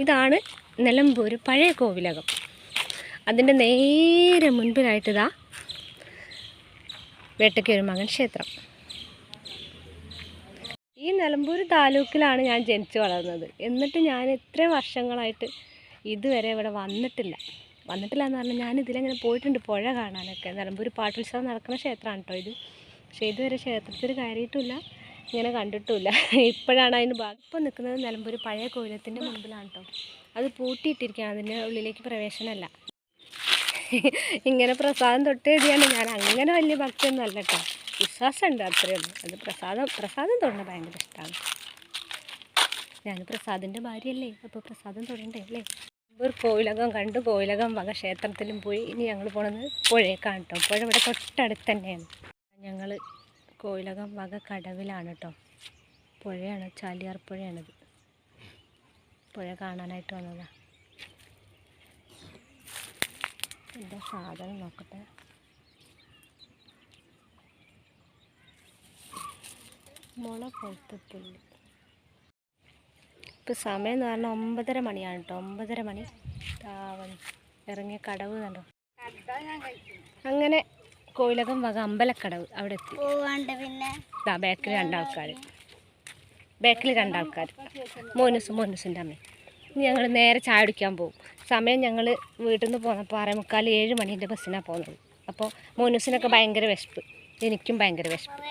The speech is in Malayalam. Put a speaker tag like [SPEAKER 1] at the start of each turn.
[SPEAKER 1] ഇതാണ് നിലമ്പൂർ പഴയ കോവിലകം. അതിൻ്റെ നേരെ മുൻപിലായിട്ട് ഇതാ വേട്ടയ്ക്കൊരുമകൻ ക്ഷേത്രം. ഈ നിലമ്പൂർ താലൂക്കിലാണ് ഞാൻ ജനിച്ചു വളർന്നത്. എന്നിട്ട് ഞാൻ ഇത്രയും വർഷങ്ങളായിട്ട് ഇതുവരെ ഇവിടെ വന്നിട്ടില്ല എന്ന് പറഞ്ഞാൽ ഞാൻ ഇതിലെങ്ങനെ പോയിട്ടുണ്ട് പുഴ കാണാനൊക്കെ. നിലമ്പൂർ പാട്ടുത്സവം നടക്കുന്ന ക്ഷേത്രമാണ് കേട്ടോ ഇത്. പക്ഷേ ഇതുവരെ ക്ഷേത്രത്തിൽ കയറിയിട്ടുമില്ല, ഇങ്ങനെ കണ്ടിട്ടുമില്ല. ഇപ്പോഴാണ് അതിന് ഇപ്പം നിൽക്കുന്നത് നിലമ്പൂർ പഴയ കോവിലത്തിൻ്റെ മുൻപിലാണ് കേട്ടോ. അത് പൂട്ടിയിട്ടിരിക്കുകയാണ്, അതിൻ്റെ ഉള്ളിലേക്ക് പ്രവേശനമല്ല. ഇങ്ങനെ പ്രസാദം തൊട്ട് എഴുതിയാണ്. ഞാൻ അങ്ങനെ വലിയ ഭക്തിയൊന്നും അല്ല കേട്ടോ, വിശ്വാസമുണ്ട് അത്രയേ ഉള്ളൂ. അത് പ്രസാദം തൊടുന്നത് ഭയങ്കര ഇഷ്ടമാണ്. ഞാൻ പ്രസാദിൻ്റെ ഭാര്യയല്ലേ, അപ്പോൾ പ്രസാദം തൊടണ്ടേ അല്ലേ. ഒരു കോവിലകം കണ്ടു, കോവിലകം വക ക്ഷേത്രത്തിലും പോയി. ഇനി ഞങ്ങൾ പോണത് പുഴയേക്കാണ് കേട്ടോ. പുഴ ഇവിടെ തൊട്ടടുത്ത് തന്നെയാണ്. ഞങ്ങൾ കോവിലകം വക കടവിലാണ് കേട്ടോ. പുഴയാണ്, ചാലിയാർ പുഴയാണിത്. പുഴ കാണാനായിട്ട് വന്നതാണ്. എന്താ സാധനം നോക്കട്ടെ. മുള പോലത്തെ പുല്ല്. ഇപ്പോൾ സമയം എന്ന് പറഞ്ഞാൽ 9:30 മണിയാണ് കേട്ടോ. 9:30 മണി. ഇറങ്ങിയ കടവ് കണ്ടോ. അങ്ങനെ കോവിലകം വക അമ്പലക്കടവ് അവിടെ എത്തി. പിന്നെ ബാക്കിൽ രണ്ടാൾക്കാർ മോനുസിൻ്റെ അമ്മ. ഇനി ഞങ്ങൾ നേരെ ചായ കുടിക്കാൻ പോകും. സമയം ഞങ്ങൾ വീട്ടിൽ നിന്ന് പോന്നപ്പോൾ 6:45 7 മണീൻ്റെ ബസ്സിനാണ് പോകുന്നത്. അപ്പോൾ മോനുസിനൊക്കെ ഭയങ്കര വിശപ്പ്, എനിക്കും ഭയങ്കര വിശപ്പ്.